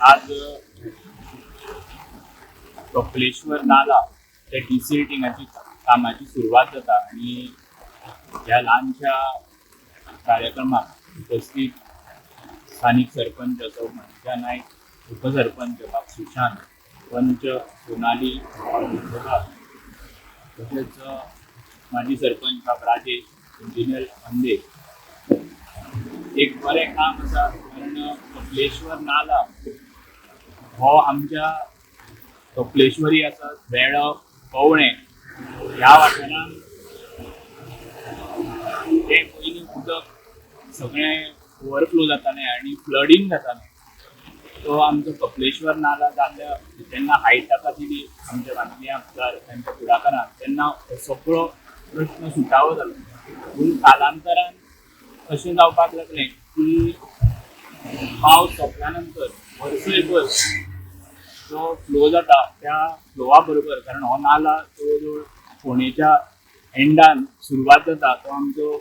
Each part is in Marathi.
आज कपलेश्वर नाला त्या डिसिल्टिंगाची कामाची सुरवात जाता आणि ह्या ल्हानशा कार्यक्रमाक उपस्थित स्थानिक सरपंच असो मनशा नायक, उपसरपंच बाब सुशांत, पंच सोनाली तसेच माजी सरपंच बाब राजेश, इंजिनियर अंदे एक बरें काम आसा. कारण कपलेश्वर नाला हो आमच्या कपलेश्वरी आसा बेळो कवळें ह्या वाठारांत ते पयलीं उदक सगळें ओवरफ्लो जातालें आनी फ्लडींग जातालें. तो आमचो कपलेश्वर नाला जाल्ल्या जेन्ना हायटाक दिली आमच्या बातमी आमदार तांच्या फुडाकारान तेन्ना हो सगळो प्रश्न सुटावो जालो. पूण कालांतरान अशें जावपाक लागलें की पावस सोंपल्या नंतर वर्सयभर जो फ्लो जाता त्या फ्लोवा बरोबर, कारण हो नाला जवळ जवळ फोंडेच्या एंडान सुरवात जाता तो आमचो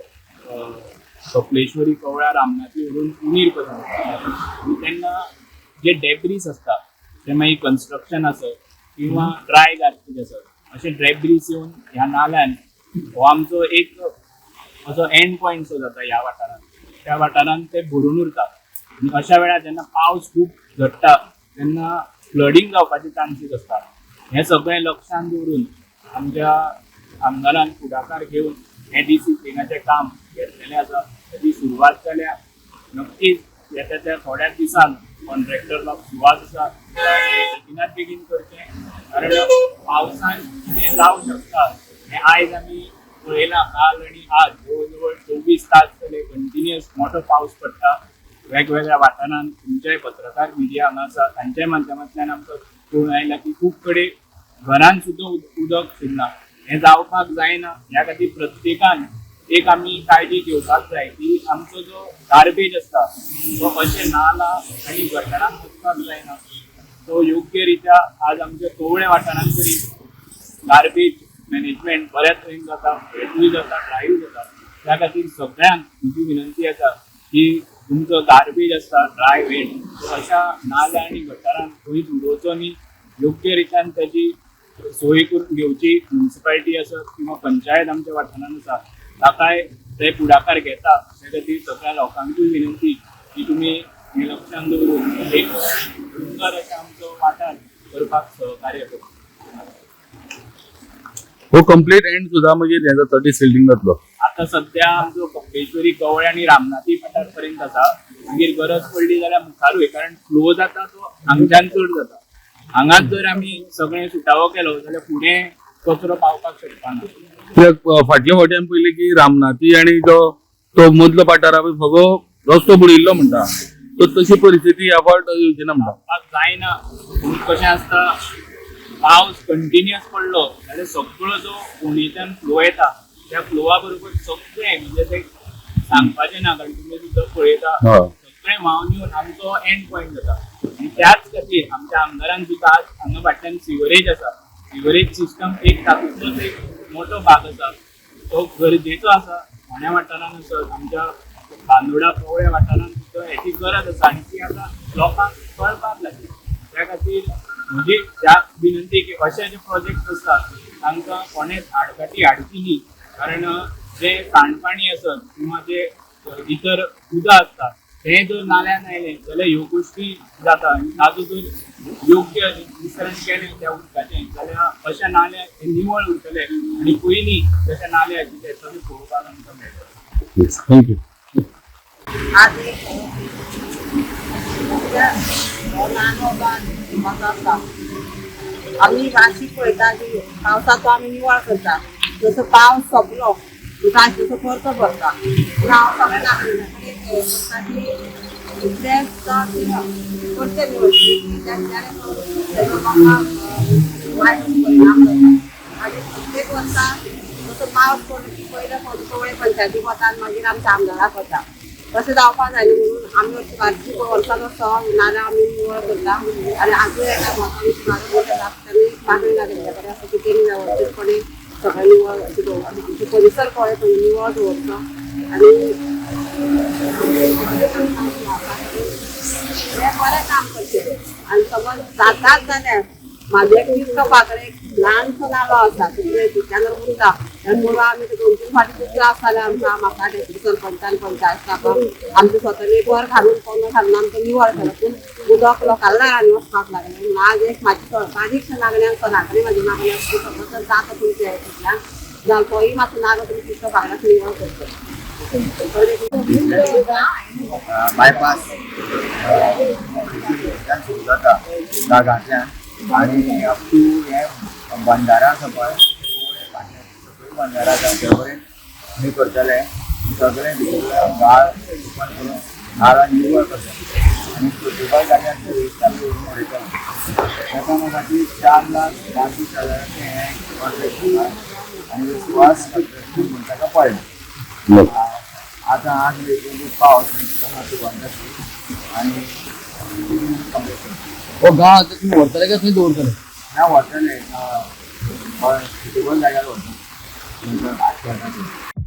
कपलेश्वरी कवळ्या रामनाथी वरून उणीर पर्यंत. तेन्ना जे डेब्रीज आसता ते मागीर कन्स्ट्रक्शन आसत किंवा ड्राय गार्बेज आसत अशे डेब्रीज येवन ह्या नाल्यान हो आमचो एक असो एंड पॉयंट जो जाता ह्या वाठारांत, त्या वाठारांत ते भरून उरता. आनी अशा वेळार जेन्ना पावस खूब घडटा तेन्ना फ्लडींग जावपाचे चान्सीस आसता. हें सगळें लक्षांत दवरून आमच्या आमदारान फुडाकार घेवन हें डिसिल्टिंगाचें काम घेतलेलें आसा. ताची सुरवात जाल्या नक्कीच येता त्या थोड्याच दिसान कॉन्ट्रॅक्टर बाब सुवात आसा बेगिनात बेगीन करचें. कारण पावसान कितें जावं शकता हें आयज आमी पळयलां. काल आनी आज जवळ जवळ 24 तास जाले कंटिन्युअस मोठो पावस पडटा वेगवेगळ्या वाठारांत. तुमचेय पत्रकार मिडिया हांगा आसा तांच्या माध्यमांतल्यान आमकां कळून आयलां की खूब कडेन घरांत सुद्दां उदक शिरना. हें जावपाक जायना. ह्या खातीर प्रत्येकान एक आमी काळजी घेवपाक जाय की आमचो जो गार्बेज आसता तो अशें नाला आनी गटारांत वचपाक जायना. तो योग्य रित्या आज आमच्या कवळ्या वाठारांत तरी गार्बेज मॅनेजमेंट बऱ्या तरेन जाता, वेटूय जाता, ड्रायूय जाता. त्या खातीर सगळ्यांक म्हजी विनंती आसा की तुमचो गार्बेज आसता ड्राय वेट तो अशा नाल्या आनी गटारांत खंयच उडोवचो न्ही. योग्य रित्यान ताची सोय करून घेवची. म्युनिसिपालिटी आसत किंवा पंचायत आमच्या वाठारांत आसा ताकाय ते फुडाकार घेता. त्या खातीर सगळ्या लोकांकूय विनंती की तुमी हें लक्षांत दवरून एक सुंदर अशें आमचो वाठार करपाक सहकार्य करता. हो कंप्लीट एंड सुद्धा मागीर हें जाता डिसिल्टिंग जातलो. आता सध्या आमचो कपलेश्वरी कवळे आनी रामनाथी वाठार पर्यंत आसा. मागीर गरज पडली जाल्यार मुखारूय, कारण फ्लो जाता तो हांगच्यान चड जाता. हांगाच जर आमी सगळें सुटावो केलो जाल्यार फुडें कचरो पावपाक शकपाना. फाटल्या फावटी आमी पयलें की रामनाथी आनी तो मदलो वाठारा सगळो रस्तो बुडिल्लो म्हणटा. तो तशी परिस्थिती ह्या फावट येवची ना म्हणटा. जायना. पूण कशें आसता पावस कंटिन्युअस पडलो जाल्यार सगळो जो फोंडेच्यान फ्लो येता त्या फ्लोआ बरोबर सगळें म्हणजे ते सांगपाचें ना, कारण तुमी सुद्दां पळयता सगळें व्हांवन येवन आमचो एंड पॉयंट जाता. आनी त्याच खातीर आमच्या आमदारान सुद्दां आज हांगा फाटल्यान सिवरेज आसा. सिवरेज सिस्टम एक तातूंतलोच एक मोठो भाग आसा तो गरजेचो आसा. फोंड्या वाठारांत आसत आमच्या बांदोडा कवळ्या वाठारांत सुद्दां हेची गरज आसा आनी ती आतां लोकांक कळपाक लागली. त्या खातीर म्हजी ह्या विनंती की अशे जे प्रोजेक्ट आसतात तांकां कोणेच आडकाठी हाडची न्ही. कारण जे सांडपाणी आसत किंवा जे इतर उदक आसता ते जर नाल्यान आयले जाल्यार ह्यो गोश्टी जाता. आनी ताजो जर योग्य वितरण केलें त्या उदकाचें जाल्यार अशा नाले हे निवळ उरतले आनी पयलीं जशे नाले आशिल्ले तशे पळोवपाक आमकां मेळटले. थँक्यू. आम्ही राशी पळयता की पावसाचो आमी निवळ करता. जसो पावस सोंपलो जसो परतो भरता. पूण हांव सगळें नागरिकांकडे करचें निवळ वायट परिणाम जाता. आनी प्रत्येक वर्सा जसो पावस पडलो की पयलो कवळे पंचायती वतात मागीर आमच्या आमदाराक वता. तशें जावपाक जायना म्हणून आमी अशी वार्षिक वर्साचो सण नाल्यार आमी निवळ करता. आनी आजूय एका मागणी लागलेल्या कडेन असं की तेणी व्यवस्थीतपणे सगळें निवळ अशें दवरता. परिसर कळ्ळे थंय निवळ दवरता. आनी हें बरें काम करचें. आणि समज जातात जाल्यार माझे एक इतको पाकडे एक ल्हानसो नालो आसा तिच्यान उरता आनी म्हणून आमी ते 2-3 फाटी कुत्रो आसताले आमकां म्हाका सरपंचान पंचायत स्टाफाक आमचे स्वतः एक वर घालून कोण घालून आमकां निवळ केलो पूण उदक लोकांना दारांनी वचपाक लागलें म्हणून आज एक म्हाजी बारीकशे नागण्यान कोणाकडेन म्हाजी नागण्यान समज जाता तुमच्या हेतूंतल्यान जाल्यार तोय मातसो नागो तुमी तितलो बागडाक निवळ करचो बायपास सुरू जाता जागांतल्यान आनी अप टू हे बंदारा आसा पळय सकयल बंदारा आसा ते पर्यंत हे करतले सगळे भितर गाळ ओपन करून नाला निवळ करतले आनी सुटेबल जाग्यार उडयतले ताका खातीर 4,20,000 हे कॉन्ट्रॅक्ट दिला आनी सुवास ताका पळयला आतां आज पावस बंद आनी हो गाळ तुम्ही व्हरतले काय थंय दवरतले ना व्हरतले सुटेबल जाग्यार व्हरतले.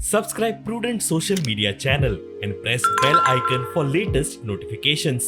Subscribe Prudent social media channel and press bell icon for latest notifications.